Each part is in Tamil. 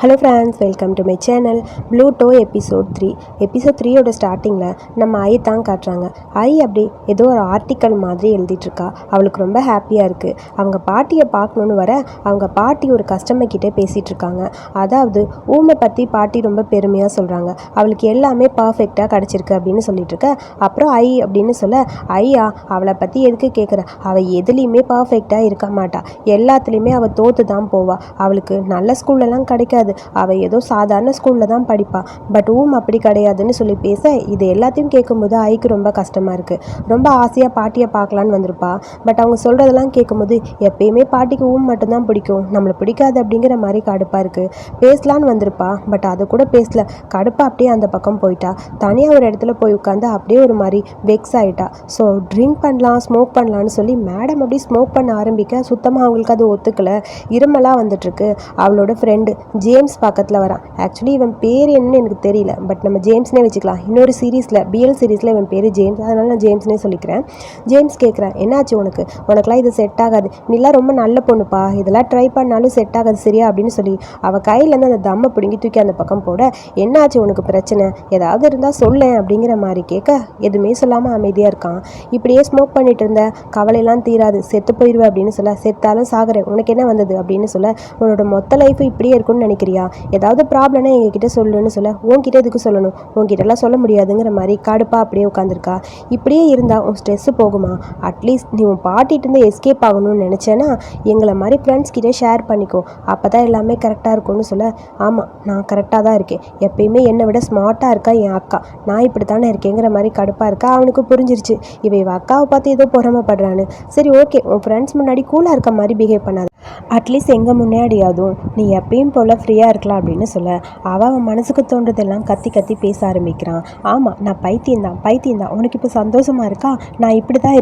Hello friends, welcome to my channel. Pluto episode 3. Episode 3யோட ஸ்டார்டிங்கில் நம்ம ஐ தான் காட்டுறாங்க. ஐ அப்படி ஏதோ ஒரு ஆர்டிக்கல் மாதிரி எழுதிட்டுருக்கா. அவளுக்கு ரொம்ப ஹாப்பியாக இருக்குது. அவங்க பாட்டியை பார்க்கணுன்னு வர அவங்க பாட்டி ஒரு கஸ்டமர் கிட்டே பேசிகிட்டு இருக்காங்க. அதாவது ஊமை பற்றி பாட்டி ரொம்ப பெருமையாக சொல்கிறாங்க. அவளுக்கு எல்லாமே பர்ஃபெக்டாக கிடச்சிருக்கு அப்படின்னு சொல்லிட்டுருக்க. அப்புறம் ஐ அப்படின்னு சொல்ல, ஐயா அவளை பற்றி எதுக்கு கேட்குற, அவள் எதுலேயுமே பர்ஃபெக்டாக இருக்க மாட்டா, எல்லாத்துலேயுமே அவள் தோற்று தான் போவாள். அவளுக்கு நல்ல ஸ்கூல்லலாம் கிடைக்காது, அவள் ஏதோ சாதாரண ஸ்கூலில் தான் படிப்பா. பட் அப்படி கிடையாதுன்னு சொல்லி பேச, இது எல்லாத்தையும் கேட்கும்போது ஐக்கு ரொம்ப கஷ்டமாக இருக்குது. ரொம்ப ஆசையாக பாட்டியை பார்க்கலான்னு வந்திருப்பா. பட் அவங்க சொல்கிறதெல்லாம் கேட்கும்போது எப்பயுமே பாட்டிக்கு மட்டும்தான் பிடிக்கும், நம்மளை பிடிக்காது அப்படிங்கிற மாதிரி கடுப்பாக இருக்குது. பேசலான்னு வந்திருப்பா, பட் அது கூட பேசல. கடுப்பாக அப்படியே அந்த பக்கம் போயிட்டா. தனியாக ஒரு இடத்துல போய் உட்காந்து அப்படியே ஒரு மாதிரி வெக்ஸ் ஆகிட்டா. ஸோ ட்ரிங்க் பண்ணலாம், ஸ்மோக் பண்ணலான்னு சொல்லி மேடம் அப்படி ஸ்மோக் பண்ண ஆரம்பிக்க சுத்தமாக அவங்களுக்கு அது ஒத்துக்கலை. இருமலாக வந்துட்டுருக்கு. அவளோட ஃப்ரெண்டு ஜேம்ஸ் பக்கத்தில் வரான். ஆக்சுவலி இவன் பேர் என்னன்னு எனக்கு தெரியல, பட் நம்ம ஜேம்ஸ்னே வச்சுக்கலாம். இன்னொரு சீரீஸில் பிஎல் சீரீஸில் இவன் பேர் ஜேம்ஸ், அதனால் நான் ஜேம்ஸ்னே சொல்லிக்கிறேன். ஜேம்ஸ் கேட்குறேன், என்னாச்சு உனக்குலாம் இது செட் ஆகாது, நீலாம் ரொம்ப நல்ல பொண்ணுப்பா, இதெல்லாம் ட்ரை பண்ணாலும் செட் ஆகாது சரியா அப்படின்னு சொல்லி அவள் கையிலேருந்து அந்த தம்மை பிடுங்கி தூக்கி அந்த பக்கம் போட, என்னாச்சு உனக்கு பிரச்சனை, ஏதாவது இருந்தால் சொல்லேன் அப்படிங்கிற மாதிரி கேட்க, எதுவுமே சொல்லாமல் அமைதியாக இருக்கான். இப்படியே ஸ்மோக் பண்ணிட்டு இருந்த, கவலையெல்லாம் தீராது, செத்து போயிடுவேன் அப்படின்னு சொல்ல, செத்தாலும் சாகுறேன், உனக்கு என்ன வந்தது அப்படின்னு சொல்ல, உன்னோட மொத்த லைஃப் இப்படியே இருக்கும்னு நினைக்கிறியா, ஏதாவது ப்ராப்ளம்னா எங்ககிட்ட சொல்லுன்னு சொல்ல, உன்கிட்ட எதுக்கு சொல்லணும், உன்கிட்டலாம் சொல்ல முடியாதுங்கிற மாதிரி கடுப்பாக அப்படியே உட்காந்துருக்கா. இப்படியே இருந்தால் உன் ஸ்ட்ரெஸ்ஸு போகுமா, அட்லீஸ்ட் நீ உன் பாட்டிகிட்டேருந்து எஸ்கேப் ஆகணும்னு நினச்சேன்னா எங்களை மாதிரி ஃப்ரெண்ட்ஸ் கிட்டே ஷேர் பண்ணிக்கோ, அப்போ தான் எல்லாமே கரெக்டாக இருக்கும்னு சொல்ல, ஆமாம் நான் கரெக்டாக தான் இருக்கேன், எப்பயுமே என்னை விட ஸ்மார்ட்டாக இருக்கா என் அக்கா, நான் இப்படி தானே இருக்கேங்கிற மாதிரி கடுப்பாக இருக்கா. அவனுக்கு புரிஞ்சிருச்சு இவ அக்காவை பார்த்து ஏதோ பொறாமப்படுறான்னு. சரி ஓகே, உன் ஃப்ரெண்ட்ஸ் முன்னாடி கூலாக இருக்க மாதிரி பிஹேவ் பண்ணாது, அட்லீஸ்ட் எங்கள் முன்னாடியாதும் நீ எப்பயும் போல் ஃப்ரீயாக இருக்கலாம் அப்படின்னு சொல்ல, அவன் மனசுக்கு தோன்றதெல்லாம் கத்தி கத்தி பேச ஆரம்பிக்கிறான். ஆமாம் நான் பைத்தியம்தான், உனக்கு இப்போ சந்தோஷமாக இருக்கா, நான் இப்படி தான்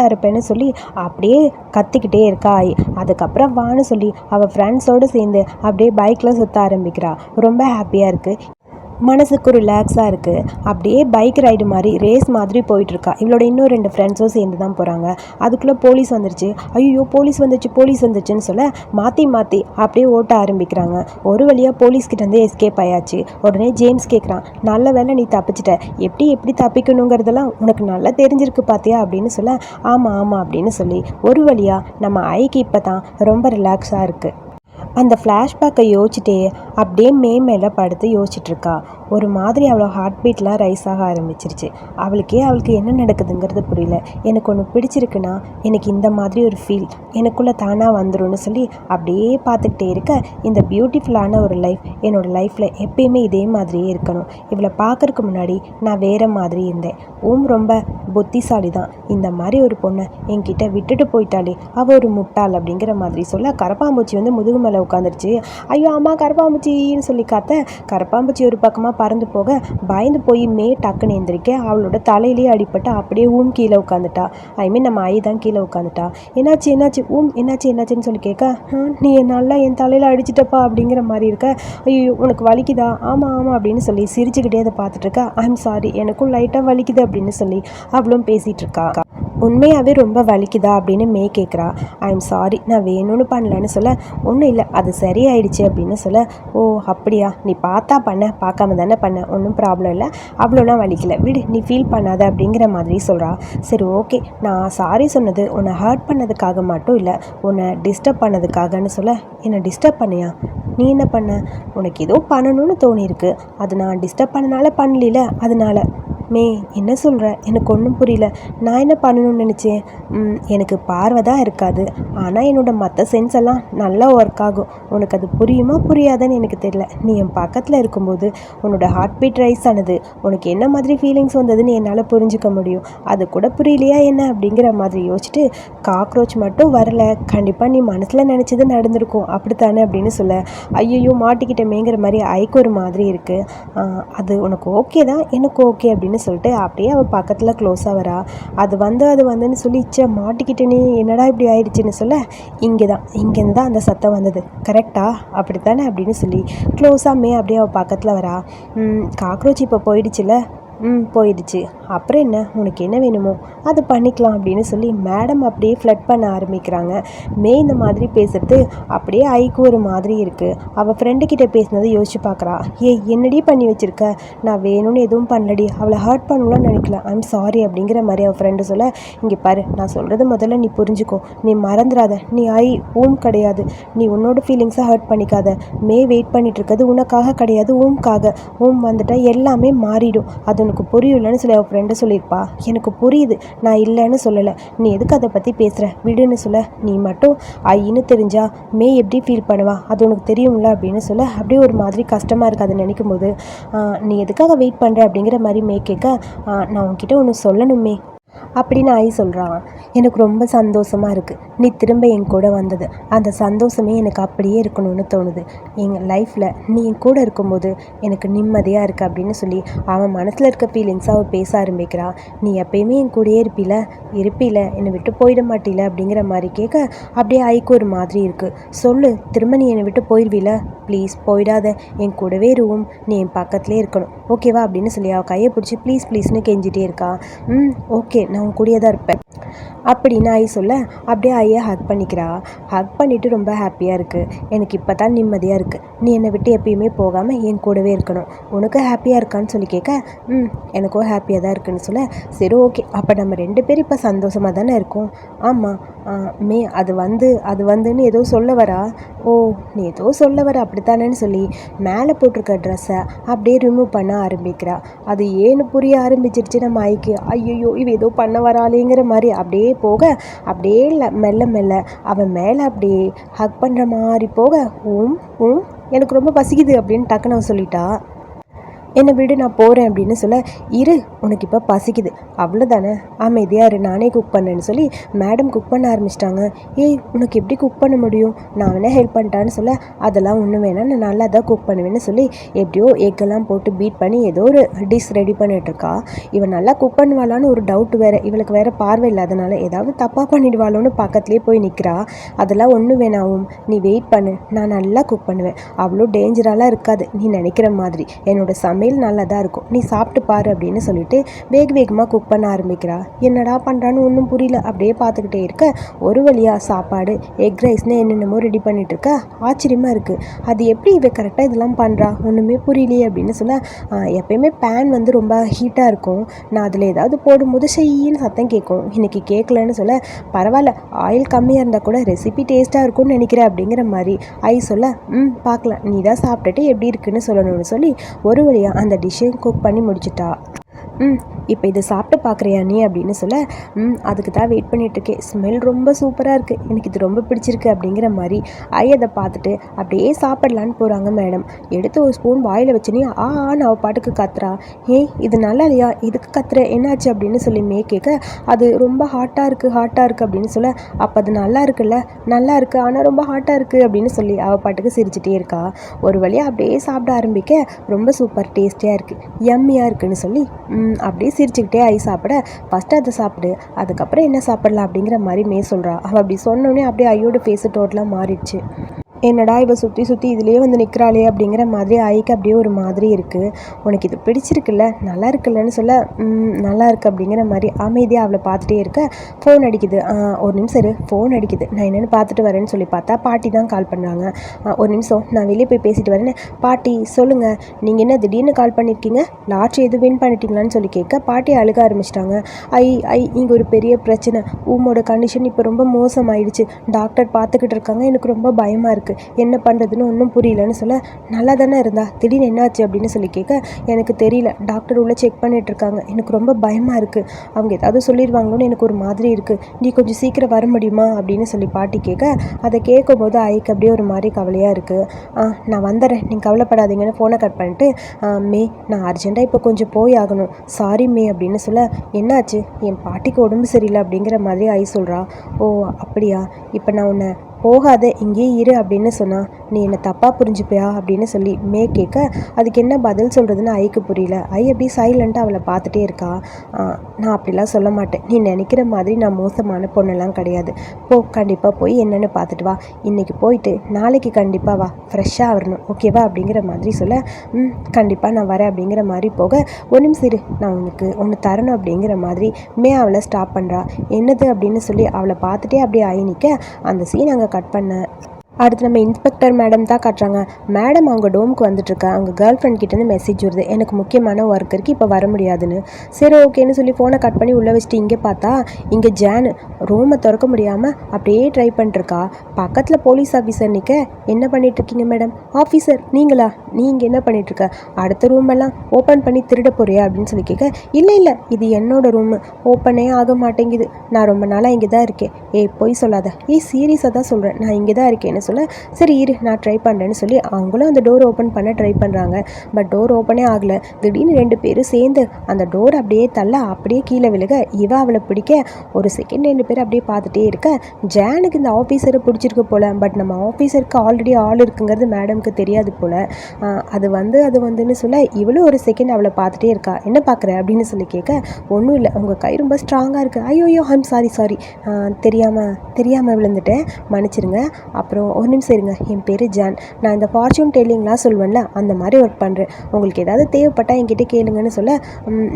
இருப்பேன்னு சொல்லி அப்படியே கத்திக்கிட்டே இருக்கா. அதுக்கப்புறம் வான்னு சொல்லி அவள் ஃப்ரெண்ட்ஸோடு சேர்ந்து அப்படியே பைக்கில் சுற்ற ஆரம்பிக்கிறா. ரொம்ப ஹாப்பியாக இருக்குது, மனசுக்கு ரிலாக்ஸாக இருக்குது. அப்படியே பைக் ரைடு மாதிரி ரேஸ் மாதிரி போயிட்டுருக்கா. இவளோட இன்னும் 2 ஃப்ரெண்ட்ஸும் சேர்ந்து தான் போகிறாங்க. அதுக்குள்ளே போலீஸ் வந்துருச்சு. ஐயோ போலீஸ் வந்துச்சுன்னு சொல்ல மாற்றி அப்படியே ஓட்ட ஆரம்பிக்கிறாங்க. ஒரு வழியாக போலீஸ்கிட்டேருந்து எஸ்கேப் ஆயாச்சு. உடனே ஜேம்ஸ் கேட்குறான், நல்ல வேளை நீ தப்பிச்சிட்ட, எப்படி தப்பிக்கணுங்கிறதெல்லாம் உனக்கு நல்லா தெரிஞ்சிருக்கு பார்த்தியா அப்படின்னு சொல்ல, ஆமாம் அப்படின்னு சொல்லி ஒரு வழியாக நம்ம ஐக்கு இப்போ தான் ரொம்ப ரிலாக்ஸாக இருக்குது. அந்த ஃப்ளாஷ்பேக்கை யோசிச்சுட்டே அப்படியே மேலே படுத்து யோசிச்சுட்ருக்கா. ஒரு மாதிரி அவளோட ஹார்ட் பீட்லாம் ரைஸ் ஆக ஆரம்பிச்சிருச்சு. அவளுக்கு என்ன நடக்குதுங்கிறது புரியல. எனக்கு ஒன்று பிடிச்சிருக்குன்னா எனக்கு இந்த மாதிரி ஒரு ஃபீல் எனக்குள்ளே தானாக வந்துடும்னு சொல்லி அப்படியே பார்த்துக்கிட்டே இருக்க, இந்த பியூட்டிஃபுல்லான ஒரு லைஃப் என்னோடய லைஃப்பில் எப்பயுமே இதே மாதிரியே இருக்கணும். இவளை பார்க்கறதுக்கு முன்னாடி நான் வேறு மாதிரி இருந்தேன். ரொம்ப புத்திசாலி தான், இந்த மாதிரி ஒரு பொண்ணை என்கிட்ட விட்டுட்டு போயிட்டாலே அவள் ஒரு முட்டாள் அப்படிங்கிற மாதிரி சொல்ல, கரப்பாம்பூச்சி வந்து முதுகு மேலே உட்காந்துருச்சு. ஐயோ அம்மா கரப்பாம்பூச்சின்னு சொல்லி காத்த, கரப்பாம்பூச்சி ஒரு பக்கமாக பறந்து போக பயந்து போய் டக்குன்னு எந்திரிக்க அவளோட தலையிலேயே அடிப்பட்டு அப்படியே கீழே உட்காந்துட்டா. நம்ம ஐ தான் கீழே உட்காந்துட்டா. என்னாச்சு என்னாச்சுன்னு சொல்லி கேட்க, நீ நல்லா என் தலையில் அடிச்சிட்டப்பா அப்படிங்கிற மாதிரி இருக்க. ஐயோ உனக்கு வலிக்குதா, ஆமாம் அப்படின்னு சொல்லி சிரிச்சுக்கிட்டே அதை பார்த்துட்டு இருக்கா. ஐம் சாரி, எனக்கும் லைட்டாக வலிக்குது அப்படின்னு சொல்லி அவளும் பேசிகிட்டு இருக்கா. உண்மையாகவே ரொம்ப வலிக்குதா அப்படின்னு கேட்குறா. ஐம் சாரி, நான் வேணும்னு பண்ணலன்னு சொல்ல, ஒன்றும் இல்லை அது சரியாயிடுச்சு அப்படின்னு சொல்ல, ஓ அப்படியா, நீ பார்க்காம தானே பண்ண, ஒன்றும் ப்ராப்ளம் இல்லை, அவ்வளோலாம் வலிக்கல, விடு நீ ஃபீல் பண்ணாத அப்படிங்கிற மாதிரி சொல்கிறா. சரி ஓகே, நான் சாரி சொன்னது உன்னை ஹர்ட் பண்ணதுக்காக மட்டும் இல்லை, உன்னை டிஸ்டர்ப் பண்ணதுக்காகன்னு சொல்ல, என்னை டிஸ்டர்ப் பண்ணியா, நீ என்ன பண்ண, உனக்கு ஏதோ பண்ணணும்னு தோணியிருக்கு, அது நான் டிஸ்டர்ப் பண்ணனால பண்ணல, அதனால என்ன சொல்கிற, எனக்கு ஒன்றும் புரியல, நான் என்ன பண்ணணும்னு நினச்சேன், எனக்கு பார்வை தான் இருக்காது, ஆனால் என்னோடய மற்ற சென்ஸ் எல்லாம் நல்லா ஒர்க் ஆகும், உனக்கு அது புரியுமா புரியாதுன்னு எனக்கு தெரியல, நீ என் பக்கத்தில் இருக்கும்போது உன்னோட ஹார்ட் பீட் ரைஸ் ஆனது, உனக்கு என்ன மாதிரி ஃபீலிங்ஸ் வந்ததுன்னு என்னால் புரிஞ்சிக்க முடியும், அது கூட புரியலையா என்ன அப்படிங்கிற மாதிரி யோசிச்சுட்டு, காக்ரோச் மட்டும் வரல, கண்டிப்பாக நீ மனசில் நினச்சது நடந்திருக்கும் அப்படித்தானே அப்படின்னு சொல்ல, ஐயோ மாட்டிக்கிட்டமேங்கிற மாதிரி ஐக்கு ஒரு மாதிரி இருக்குது. அது உனக்கு ஓகே தான், எனக்கு ஓகே அப்படின்னு சொல்லிட்டு அப்படியே அவள் பக்கத்தில் க்ளோஸாக வரா. அது வந்துன்னு சொல்லி மாட்டிக்கிட்டேனே, என்னடா இப்படி ஆயிடுச்சுன்னு சொல்ல, இங்கேருந்து தான் அந்த சத்தம் வந்தது கரெக்டா அப்படித்தானே அப்படின்னு சொல்லி க்ளோஸாக அப்படியே அவள் பக்கத்தில் வரா. காக்ரோச் இப்போ போயிடுச்சுல, போயிடுச்சு. அப்புறம் என்ன, உனக்கு என்ன வேணுமோ அது பண்ணிக்கலாம் அப்படின்னு சொல்லி மேடம் அப்படியே ஃப்ளட் பண்ண ஆரம்பிக்கிறாங்க. இந்த மாதிரி பேசுறது அப்படியே ஐக்கு ஒரு மாதிரி இருக்குது. அவள் ஃப்ரெண்டுக்கிட்ட பேசினதை யோசிச்சு பார்க்குறா. என்னடி பண்ணி வச்சுருக்க, நான் வேணும்னு எதுவும் பண்ணலடி, அவளை ஹர்ட் பண்ணலாம்னு நினைக்கல, ஐம் சாரி அப்படிங்கிற மாதிரி அவள் ஃப்ரெண்டு சொல்ல, இங்கே பாரு, நான் சொல்கிறது முதல்ல நீ புரிஞ்சுக்கோ, நீ மறந்துடாத, நீ கிடையாது, நீ உன்னோட ஃபீலிங்ஸை ஹர்ட் பண்ணிக்காத. வெயிட் பண்ணிட்டு இருக்கிறது உனக்காக கிடையாது, வந்துட்டால் எல்லாமே மாறிடும், அது உனக்கு புரியலன்னு சொல்லி அவள் ஃப்ரெண்டு சொல்லியிருப்பா. எனக்கு புரியுது, நான் இல்லைன்னு சொல்லலை, நீ எதுக்கு அதை பற்றி பேசுகிற, விடுன்னு சொல்ல, நீ மட்டும் ஐன்னு தெரிஞ்சா எப்படி ஃபீல் பண்ணுவா, அது உனக்கு தெரியும்ல அப்படின்னு சொல்ல, அப்படியே ஒரு மாதிரி கஷ்டமாக இருக்குது அதை நினைக்கும் போது. நீ எதுக்காக வெயிட் பண்ணுற அப்படிங்கிற மாதிரி கேட்க, நான் உன்கிட்ட ஒன்று சொல்லணுமே அப்படின்னு சொல்கிறான். எனக்கு ரொம்ப சந்தோஷமாக இருக்குது, நீ திரும்ப என் கூட வந்தது, அந்த சந்தோஷமே எனக்கு அப்படியே இருக்கணும்னு தோணுது. எங்கள் லைஃப்பில் நீ என் கூட இருக்கும்போது எனக்கு நிம்மதியாக இருக்குது அப்படின்னு சொல்லி அவன் மனசில் இருக்க ஃபீலிங்ஸை அவள் பேச ஆரம்பிக்கிறான். நீ எப்பயுமே என் கூடயே இருப்பில, என்னை விட்டு போயிட மாட்டில அப்படிங்கிற மாதிரி கேட்க, அப்படியே ஐக்கு ஒரு மாதிரி இருக்குது. சொல்லு, திரும்ப நீ என்னை விட்டு போயிடுவில, ப்ளீஸ் போயிடாத, என் கூடவே இருவும், நீ என் பக்கத்துலேயே இருக்கணும், ஓகேவா அப்படின்னு சொல்லி அவள் கையை பிடிச்சி ப்ளீஸ்னு கெஞ்சிட்டே இருக்கா. ஓகே, நான் உன் கூடயே தான் இருப்பேன் அப்படின்னு சொல்ல, அப்படியே ஐயை ஹக் பண்ணிக்கிறா. ஹக் பண்ணிவிட்டு ரொம்ப ஹாப்பியாக இருக்குது, எனக்கு இப்போ தான் நிம்மதியாக இருக்குது, நீ என்னை விட்டு எப்பயுமே போகாமல் என் கூடவே இருக்கணும், உனக்கு ஹாப்பியாக இருக்கான்னு சொல்லி கேட்க, எனக்கும் ஹாப்பியாக தான் இருக்குன்னு சொல்ல, சரி ஓகே, அப்போ நம்ம 2 பேரும் இப்போ சந்தோஷமாக தானே இருக்கோம். ஆமாம், அது வந்துன்னு ஏதோ சொல்ல வரா. ஓ, நீ ஏதோ சொல்ல வர அப்படித்தானேன்னு சொல்லி மேலே போட்டிருக்க ட்ரெஸ்ஸை அப்படியே ரிமூவ் பண்ண ஆரம்பிக்கிறா. அது ஏன்னு புரிய ஆரம்பிச்சிருச்சு நம்ம ஐக்கு. ஐயோ, இவ ஏதோ பண்ண வராளேங்கிற மாதிரி அப்படியே போக, அப்படியே மெல்ல மெல்ல அவன் மேலே அப்படியே ஹக் பண்ணுற மாதிரி போக, எனக்கு ரொம்ப பசிக்குது அப்படின்னு டக்குன்னு அவன் சொல்லிட்டா. என்னை விடு, நான் போகிறேன் அப்படின்னு சொல்ல, இரு, உனக்கு இப்போ பசிக்குது அவ்வளோதானே, அமைதியாக இரு, நானே குக் பண்ணேன்னு சொல்லி மேடம் குக் பண்ண ஆரம்பிச்சிட்டாங்க. உனக்கு எப்படி குக் பண்ண முடியும், நான் வேணால் ஹெல்ப் பண்ணிட்டான்னு சொல்ல, அதெல்லாம் ஒன்றும் வேணாம், நான் நல்லா தான் குக் பண்ணுவேன்னு சொல்லி எப்படியோ எக்கெல்லாம் போட்டு பீட் பண்ணி ஏதோ ஒரு டிஷ் ரெடி பண்ணிட்டுருக்கா. இவன் நல்லா குக் பண்ணுவாளான்னு ஒரு டவுட் வேறு, இவளுக்கு வேறு பார்வை இல்லாதனால ஏதாவது தப்பாக பண்ணிடுவாளோன்னு பக்கத்துலேயே போய் நிற்கிறா. அதெல்லாம் ஒன்றும் வேணாவும், நீ வெயிட் பண்ணு, நான் நல்லா குக் பண்ணுவேன், அவ்வளோ டேஞ்சராலாம் இருக்காது நீ நினைக்கிற மாதிரி, என்னோட சமையல் நல்லா தான் இருக்கும், நீ சாப்பிட்டு பாரு அப்படின்னு சொல்லிட்டு வேகமாக குக் பண்ண ஆரம்பிக்கிறா. என்னடா பண்ணுறான்னு ஒன்றும் புரியல, அப்படியே பார்த்துக்கிட்டே இருக்க, ஒரு வழியாக சாப்பாடு, எக் ரைஸ்னு என்னென்னமோ ரெடி பண்ணிட்டு இருக்க. ஆச்சரியமாக இருக்குது, அது எப்படி இவ கரெக்டாக இதெல்லாம் பண்ணுறா, ஒன்றுமே புரியலையே அப்படின்னு சொல்ல, எப்பயுமே பேன் வந்து ரொம்ப ஹீட்டாக இருக்கும், நான் அதில் ஏதாவது போடும்போது செய்யின்னு சத்தம் கேட்கும், இன்னைக்கு கேட்கலன்னு சொல்ல, பரவாயில்ல, ஆயில் கம்மியாக இருந்தால் கூட ரெசிபி டேஸ்ட்டாக இருக்கும்னு நினைக்கிறேன் அப்படிங்கிற மாதிரி சொல்ல, பார்க்கலாம், நீ தான் சாப்பிட்டுட்டு எப்படி இருக்குன்னு சொல்லணும்னு சொல்லி ஒரு வழியாக அந்த டிஷ்ஷையும் குக் பண்ணி முடிச்சிட்டா. இப்போ இதை சாப்பிட்டு பார்க்குறியா நீ அப்படின்னு சொல்ல, அதுக்கு தான் வெயிட் பண்ணிகிட்ருக்கேன், ஸ்மெல் ரொம்ப சூப்பராக இருக்குது, எனக்கு இது ரொம்ப பிடிச்சிருக்கு அப்படிங்கிற மாதிரி அதை பார்த்துட்டு அப்படியே சாப்பிடலான்னு போகிறாங்க மேடம். எடுத்து ஒரு ஸ்பூன் வாயில் வச்சுனே ஆன்னு அவள் பாட்டுக்கு கத்துறா. இது நல்லா இல்லையா, இதுக்கு கத்துற, என்னாச்சு அப்படின்னு சொல்லி கேட்க, அது ரொம்ப ஹாட்டாக இருக்குது அப்படின்னு சொல்ல, அப்போ அது நல்லா இருக்குல்ல, நல்லா இருக்குது, ஆனால் ரொம்ப ஹாட்டாக இருக்குது அப்படின்னு சொல்லி அவள் பாட்டுக்கு சிரிச்சிட்டே இருக்கா. ஒரு வழியாக அப்படியே சாப்பிட ஆரம்பிக்க, ரொம்ப சூப்பர் டேஸ்டியாக இருக்குது, யம்மியாக இருக்குன்னு சொல்லி அப்படியே சிரிச்சுக்கிட்டே சாப்பிட, ஃபஸ்ட்டு அதை சாப்பிடு, அதுக்கப்புறம் என்ன சாப்பிடலாம் அப்படிங்கிற மாதிரி சொல்கிறா. அவள் அப்படி சொன்னோடனே அப்படியே ஐயோட ஃபேஸு டோட்டலாக மாறிடுச்சு. என்னடா இவ சுற்றி இதுலேயே வந்து நிற்கிறாளே அப்படிங்கிற மாதிரி ஐக்கு அப்படியே ஒரு மாதிரி இருக்குது. உனக்கு இது பிடிச்சிருக்குல்ல, நல்லா இருக்குல்லன்னு சொல்ல, நல்லா இருக்குது அப்படிங்கிற மாதிரி அமைதியாக அவளை பார்த்துட்டே இருக்க, ஃபோன் அடிக்குது. ஒரு நிமிஷம் இரு, ஃபோன் அடிக்குது, நான் என்னென்னு பார்த்துட்டு வரேன்னு சொல்லி பார்த்தா பாட்டி தான் கால் பண்ணுறாங்க. ஒரு நிமிஷம், நான் வெளியே போய் பேசிட்டு வரேன்னு. பாட்டி சொல்லுங்கள், நீங்கள் என்ன திடீர்னு கால் பண்ணியிருக்கீங்க, லாட்ரி எதுவும் வின் பண்ணிட்டீங்களான்னு சொல்லி கேட்க, பாட்டி அழுக ஆரம்பிச்சிட்டாங்க. இங்கே ஒரு பெரிய பிரச்சனை, உமோட கண்டிஷன் இப்போ ரொம்ப மோசமாயிடுச்சு, டாக்டர் பார்த்துக்கிட்டு இருக்காங்க, எனக்கு ரொம்ப பயமாக இருக்குது, என்ன பண்ணுறதுன்னு ஒன்றும் புரியலன்னு சொல்ல, நல்லா தானே இருந்தா, திடீர்னு என்னாச்சு அப்படின்னு சொல்லி கேட்க, எனக்கு தெரியல, டாக்டர் உள்ளே செக் பண்ணிகிட்ருக்காங்க, எனக்கு ரொம்ப பயமாக இருக்குது, அவங்க ஏதாவது சொல்லிடுவாங்களோன்னு எனக்கு ஒரு மாதிரி இருக்குது, நீ கொஞ்சம் சீக்கிரம் வர முடியுமா அப்படின்னு சொல்லி பாட்டி கேட்க, அதை கேட்கும்போது ஐக்கு அப்படியே ஒரு மாதிரி கவலையாக இருக்குது. நான் வந்துடுறேன், நீங்கள் கவலைப்படாதீங்கன்னு ஃபோனை கட் பண்ணிட்டு, நான் அர்ஜென்ட்டாக இப்போ கொஞ்சம் போய் ஆகணும், சாரி அப்படின்னு சொல்ல, என்னாச்சு, என் பாட்டிக்கு உடம்பு சரியில்லை அப்படிங்கிற மாதிரி சொல்கிறா. ஓ அப்படியா, இப்போ நான் உன்னை போகாத இங்கேயே இரு அப்படின்னு சொன்னால் நீ என்னை தப்பாக புரிஞ்சுப்பியா அப்படின்னு சொல்லி கேட்க அதுக்கு என்ன பதில் சொல்கிறதுன்னு ஐக்கு புரியல. அப்படி சைலண்ட்டாக அவளை பார்த்துட்டே இருக்கா. நான் அப்படிலாம் சொல்ல மாட்டேன், நீ நினைக்கிற மாதிரி நான் மோசமான பொண்ணெல்லாம் கிடையாது. கண்டிப்பாக போய் என்னென்னு பார்த்துட்டு வா, இன்றைக்கி போயிட்டு நாளைக்கு கண்டிப்பாக வா, ஃப்ரெஷ்ஷாக வரணும் ஓகேவா அப்படிங்கிற மாதிரி சொல்ல கண்டிப்பாக நான் வரேன் அப்படிங்கிற மாதிரி போக ஒரு நிமிஷம் இரு, நான் உனக்கு ஒன்று தரணும் அப்படிங்கிற மாதிரி அவளை ஸ்டாப் பண்ணுறா. என்னது அப்படின்னு சொல்லி அவளை பார்த்துட்டே அப்படியே நிற்க அந்த சீன் அங்கே கட் பண்ண. அடுத்து நம்ம இன்ஸ்பெக்டர் மேடம் தான் காட்டுறாங்க. மேடம் அவங்க டோமுக்கு வந்துட்டுருக்கா. அவங்க கேர்ள் ஃப்ரெண்ட் கிட்டேருந்து மெசேஜ் வருது, எனக்கு முக்கியமான ஒர்க் இருக்குது இப்போ வர முடியாதுன்னு. சரி ஓகேன்னு சொல்லி ஃபோனை கட் பண்ணி உள்ளே வச்சுட்டு இங்கே பார்த்தா இங்கே ஜானு ரூமை திறக்க முடியாமல் அப்படியே ட்ரை பண்ணிட்டுருக்கா. பக்கத்தில் போலீஸ் ஆஃபீஸர் நிற்க, என்ன பண்ணிகிட்ருக்கீங்க மேடம்? ஆஃபீஸர் நீங்களா, நீங்கள் என்ன பண்ணிகிட்ருக்க? அடுத்த ரூமெல்லாம் ஓப்பன் பண்ணி திருட போறியா அப்படின்னு சொல்லி கேட்க, இல்லை இது என்னோட ரூமு, ஓப்பனே ஆக மாட்டேங்குது, நான் ரொம்ப நாளாக இங்கே தான் இருக்கேன். பொய் சொல்லாத, சீரியஸாக தான் சொல்கிறேன், நான் இங்கே தான் இருக்கேன்னு சொல்ல, சரி இரு நான் ட்ரை பண்ணுறேன்னு சொல்லி அவங்களும் அந்த டோர் ஓப்பன் பண்ண ட்ரை பண்ணுறாங்க. பட் டோர் ஓப்பனே ஆகலை. திடீர்னு 2 பேரும் சேர்ந்து அந்த டோர் அப்படியே தள்ள அப்படியே கீழே விழுக அவளை பிடிக்க ஒரு செகண்ட் 2 பேர் அப்படியே பார்த்துட்டே இருக்க. ஜானுக்கு இந்த ஆஃபீஸரை பிடிச்சிருக்கு போல். பட் நம்ம ஆஃபீஸருக்கு ஆல்ரெடி ஆள் இருக்குங்கிறது மேடம்க்கு தெரியாது போல். அது வந்துன்னு சொல்ல இவளும் ஒரு செகண்ட் அவளை பார்த்துட்டே இருக்கா. என்ன பார்க்குற அப்படின்னு சொல்லி கேட்க, ஒன்றும் இல்லை, உங்கள் கை ரொம்ப ஸ்ட்ராங்காக இருக்குது. ஐயோ ஐம் சாரி தெரியாமல் விழுந்துட்டேன், மன்னிச்சிருங்க. அப்புறம் ஒரு நிமிஷம் இருங்க, என் பேர் ஜான், நான் இந்த ஃபார்ச்சூன் டெல்லிங்லாம் சொல்வேன்ல அந்த மாதிரி ஒர்க் பண்ணுறேன், உங்களுக்கு ஏதாவது தேவைப்பட்டால் என்கிட்ட கேளுங்கன்னு சொல்ல,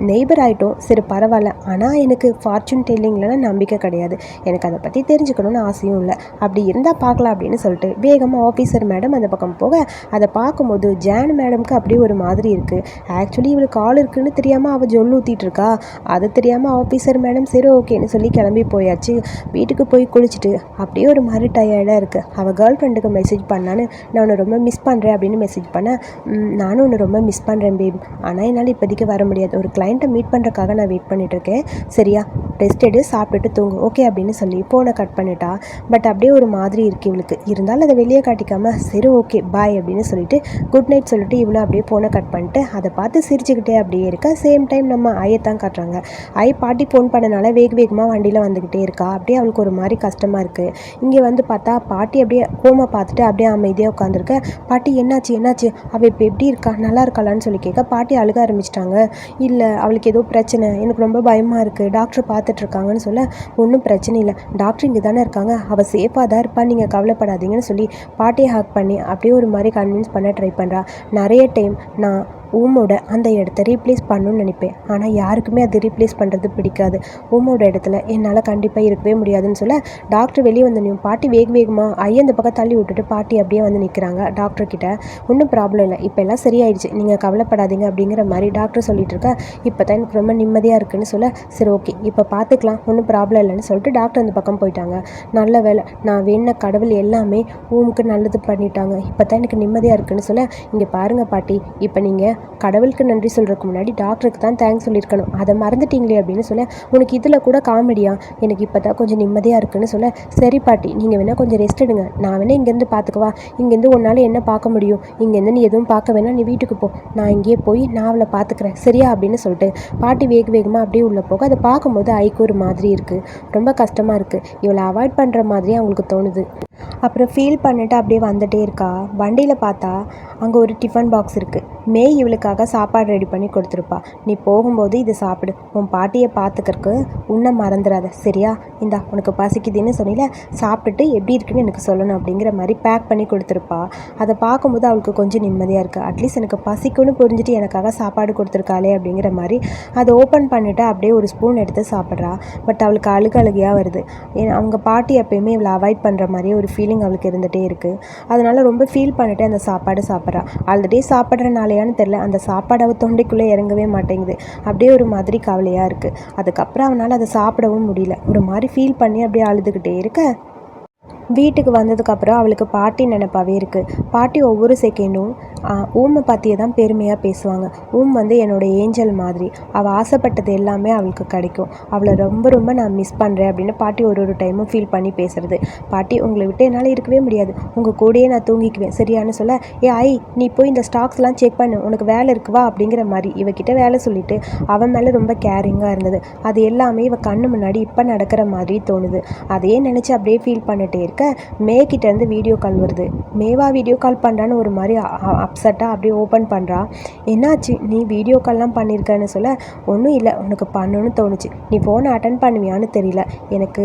நெய்பர் ஆகிட்டோம் சரி பரவாயில்ல, ஆனால் எனக்கு ஃபார்ச்சூன் டெல்லிங்லாம் நம்பிக்கை கிடையாது, எனக்கு அதை பற்றி தெரிஞ்சுக்கணும்னு ஆசையும் இல்லை, அப்படி இருந்தால் பார்க்கலாம் அப்படின்னு சொல்லிட்டு வேகமாக ஆஃபீஸர் மேடம் அந்த பக்கம் போக அதை பார்க்கும்போது ஜான் மேடம்க்கு அப்படியே ஒரு மாதிரி இருக்குது. ஆக்சுவலி இவளுக்கு ஆள் இருக்குன்னு தெரியாமல் அவள் ஜொல் ஊற்றிட்டு இருக்கா. அது தெரியாமல் ஆஃபீஸர் மேடம் சரி ஓகேன்னு சொல்லி கிளம்பி போயாச்சு. வீட்டுக்கு போய் குளிச்சுட்டு அப்படியே ஒரு மாதிரி டயர்டாக இருக்குது. அவள் கேர்ள் ஃப்ரெண்டுக்கு மெசேஜ் பண்ணான்னு, நான் உன்னை ரொம்ப மிஸ் பண்ணுறேன் அப்படின்னு மெசேஜ் பண்ணேன். நானும் உன்னை ரொம்ப மிஸ் பண்ணுறேன் பேப், ஆனால் என்னால் இப்போதைக்கு வர முடியாது, ஒரு கிளைண்ட்டை மீட் பண்ணுறக்காக நான் வெயிட் பண்ணிகிட்ருக்கேன், சரியா ரெஸ்ட் எடு, சாப்பிட்டுட்டு தூங்கு ஓகே அப்படின்னு சொல்லி ஃபோனை கட் பண்ணிட்டா. பட் அப்படியே ஒரு மாதிரி இருக்குது இவளுக்கு. இருந்தாலும் அதை வெளியே காட்டிக்காமல் சரி ஓகே பாய் அப்படின்னு சொல்லிட்டு குட் நைட் சொல்லிட்டு இவளும் அப்படியே ஃபோனை கட் பண்ணிட்டு அதை பார்த்து சிரிச்சுக்கிட்டே அப்படியே இருக்கா. சேம் டைம் நம்ம ஐயத்தான் காட்டுறாங்க. பாட்டி ஃபோன் பண்ணனால வேகமாக வண்டியில் வந்துக்கிட்டே இருக்கா. அப்படியே அவளுக்கு ஒரு மாதிரி கஷ்டமாக இருக்குது. இங்கே வந்து பார்த்தா பாட்டி அப்படியே ஹோமை பார்த்துட்டு அப்படியே அமைதியாக உட்காந்துருக்க. பாட்டி என்னாச்சு அவள் இப்போ எப்படி இருக்கா, நல்லா இருக்காளான்னு சொல்லி கேட்க பாட்டி அழுக ஆரம்பிச்சிட்டாங்க. இல்லை அவளுக்கு ஏதோ பிரச்சனை, எனக்கு ரொம்ப பயமாக இருக்குது, டாக்டர் பார்த்துட்ருக்காங்கன்னு சொல்ல, ஒன்றும் பிரச்சனை இல்லை, டாக்டர் இங்கே தானே இருக்காங்க, அவள் சேஃபாக தான் இருப்பா, நீங்கள் கவலைப்படாதீங்கன்னு சொல்லி பாட்டியை ஹக் பண்ணி அப்படியே ஒரு மாதிரி கன்வின்ஸ் பண்ண ட்ரை பண்ணுறா. நிறைய டைம் நான் ஊமோட அந்த இடத்த ரீப்ளேஸ் பண்ணணும்னு நினைப்பேன், ஆனால் யாருக்குமே அது ரீப்ளேஸ் பண்ணுறது பிடிக்காது, ஊமோட இடத்துல என்னால் கண்டிப்பாக இருக்கவே முடியாதுன்னு சொல்ல, டாக்டர் வெளியே வந்து பாட்டி வேகமாக அந்த பக்கம் தள்ளி விட்டுட்டு பாட்டி அப்படியே வந்து நிற்கிறாங்க டாக்டர்கிட்ட. ஒன்றும் ப்ராப்ளம் இல்லை, இப்போ எல்லாம் சரியாயிடுச்சு, நீங்கள் கவலைப்படாதீங்க அப்படிங்கிற மாதிரி டாக்டர் சொல்லிட்டு இருக்கா. இப்போ தான் எனக்கு ரொம்ப நிம்மதியாக இருக்குன்னு சொல்ல, சரி ஓகே இப்போ பார்த்துக்கலாம், ஒன்றும் ப்ராப்ளம் இல்லைன்னு சொல்லிட்டு டாக்டர் அந்த பக்கம் போயிட்டாங்க. நல்ல வேலை, நான் வேண கடவுள் எல்லாமே ஊமுக்கு நல்லது பண்ணிட்டாங்க, இப்போ தான் எனக்கு நிம்மதியாக இருக்குன்னு சொல்ல, இங்கே பாருங்கள் பாட்டி, இப்போ நீங்கள் கடவுளுக்கு நன்றி சொல்கிறதுக்கு முன்னாடி டாக்டருக்கு தான் தேங்க்ஸ் சொல்லியிருக்கணும், அதை மறந்துட்டீங்களே அப்படின்னு சொல்ல, உனக்கு இதில் கூட காமெடியா, எனக்கு இப்போ தான் கொஞ்சம் நிம்மதியாக இருக்குன்னு சொல்ல, சரி பாட்டி நீங்கள் வேணால் கொஞ்சம் ரெஸ்ட் எடுங்க, நான் வேணால் இங்கேருந்து பார்த்துக்குவா, இங்கேருந்து உன்னால் என்ன பார்க்க முடியும், இங்கேருந்து நீ எதுவும் பார்க்க வேணாம், நீ வீட்டுக்கு போ, நான் இங்கேயே போய் நான் அவளை பார்த்துக்கிறேன் சரியா அப்படின்னு சொல்லிட்டு பாட்டி வேகமாக அப்படியே உள்ளே போக அதை பார்க்கும்போது ஐக்கு ஒரு மாதிரி இருக்குது, ரொம்ப கஷ்டமாக இருக்குது, இவளை அவாய்ட் பண்ணுற மாதிரி அவங்களுக்கு தோணுது. அப்புறம் ஃபீல் பண்ணிட்டு அப்படியே வந்துகிட்டே இருக்கா. வண்டியில் பார்த்தா அங்கே ஒரு டிஃபன் பாக்ஸ் இருக்குது. இவளுக்காக சாப்பாடு ரெடி பண்ணி கொடுத்துருப்பா. நீ போகும்போது இதை சாப்பிடு, உன் பாட்டியை பார்த்துக்கிறக்கு உன்னை மறந்துடாத சரியா, இந்தா உனக்கு பசிக்குதுன்னு சொன்னில, சாப்பிட்டுட்டு எப்படி இருக்குன்னு எனக்கு சொல்லணும் அப்படிங்கிற மாதிரி பேக் பண்ணி கொடுத்துருப்பா. அதை பார்க்கும்போது அவளுக்கு கொஞ்சம் நிம்மதியாக இருக்குது. அட்லீஸ்ட் எனக்கு பசிக்குன்னு புரிஞ்சுட்டு எனக்காக சாப்பாடு கொடுத்துருக்காளே அப்படிங்கிற மாதிரி அதை ஓப்பன் பண்ணிவிட்டு அப்படியே ஒரு ஸ்பூன் எடுத்து சாப்பிட்றா. பட் அவளுக்கு அழுகையாக வருது. அவங்க பாட்டி எப்பயுமே இவளை அவாய்ட் பண்ணுற மாதிரி ஒரு ஃபீலிங் அவளுக்கு இருந்துகிட்டே இருக்குது. அதனால் ரொம்ப ஃபீல் பண்ணிவிட்டு அந்த சாப்பாடு சாப்பிட்றா. ஆல்ரெடி சாப்பிட்றனாலையான்னு தெரில, அந்த சாப்பாடு அவள் தொண்டைக்குள்ளே இறங்கவே மாட்டேங்குது. அப்படியே ஒரு மாதிரி கவலையாக இருக்குது. அதுக்கப்புறம் அவனால் அதை சாப்பிடவும் முடியல. ஒரு மாதிரி ஃபீல் பண்ணி அப்படியே அழுதுகிட்டே இருக்க. வீட்டுக்கு வந்ததுக்கப்புறம் அவளுக்கு பாட்டி நினைப்பாவே இருக்குது. பாட்டி ஒவ்வொரு செகண்டும் ஊமை பற்றியே தான் பெருமையாக பேசுவாங்க. என்னோடய ஏஞ்சல் மாதிரி, அவள் ஆசைப்பட்டது எல்லாமே அவளுக்கு கிடைக்கும், அவளை ரொம்ப நான் மிஸ் பண்ணுறேன் அப்படின்னு பாட்டி ஒரு டைமும் ஃபீல் பண்ணி பேசுகிறது. பாட்டி உங்களை விட்டு என்னால் இருக்கவே முடியாது, உங்கள் கூடயே நான் தூங்கிக்குவேன் சரியானு சொல்ல, நீ போய் இந்த ஸ்டாக்ஸ்லாம் செக் பண்ணு, உனக்கு வேலை இருக்குவா அப்படிங்கிற மாதிரி இவகிட்ட வேலை சொல்லிவிட்டு அவன் மேலே ரொம்ப கேரிங்காக இருந்தது. அது எல்லாமே இவள் கண்ணு முன்னாடி இப்போ நடக்கிற மாதிரி தோணுது. அதையே நினச்சி அப்படியே ஃபீல் பண்ணிட்டே இருக்கு. இருக்க மேக்கிட்டேருந்து வீடியோ கால் வருது. மேவா வீடியோ கால் பண்ணுறான்னு ஒரு மாதிரி அப்செட்டாக அப்படியே ஓப்பன் பண்ணுறா. என்னாச்சு, நீ வீடியோ கால்லாம் பண்ணியிருக்கன்னு சொல்ல, ஒன்றும் இல்லை, உனக்கு பண்ணணும்னு தோணுச்சு, நீ ஃபோனை அட்டன் பண்ணுவியான்னு தெரியல, எனக்கு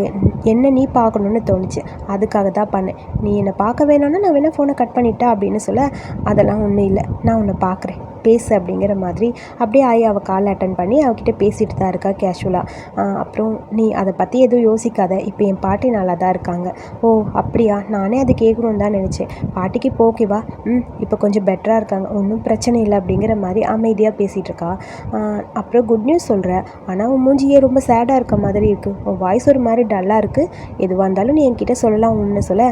என்ன நீ பார்க்கணுன்னு தோணுச்சு, அதுக்காக தான் பண்ணேன், நீ என்னை பார்க்க வேணான்னா நான் வேணால் ஃபோனை கட் பண்ணிட்டா அப்படின்னு சொல்ல, அதெல்லாம் ஒன்றும் இல்லை, நான் உன்னை பார்க்குறேன், பேசு அப்படிங்கிற மாதிரி அப்படியே ஆகி அவள் கால் அட்டன் பண்ணி அவகிட்ட பேசிகிட்டு தான் இருக்கா கேஷுவலாக. அப்புறம் நீ அதை பற்றி எதுவும் யோசிக்காத, இப்போ என் பாட்டி நல்லா தான் இருக்காங்க. ஓ அப்படியா, நானே அது கேட்கணுன்னு தான் நினச்சேன். பாட்டிக்கு இப்போ ஓகேவா? இப்போ கொஞ்சம் பெட்டராக இருக்காங்க, ஒன்றும் பிரச்சனை இல்லை அப்படிங்கிற மாதிரி அமைதியாக பேசிகிட்டு இருக்கா. அப்புறம் குட் நியூஸ் சொல்கிறேன், ஆனால் உன் மூஞ்சியே ரொம்ப சேடாக இருக்க மாதிரி இருக்குது, உன் வாய்ஸ் ஒரு மாதிரி டல்லாக இருக்குது, எதுவாக இருந்தாலும் நீ என்கிட்ட சொல்லலாம் ஒன்று சொல்ல,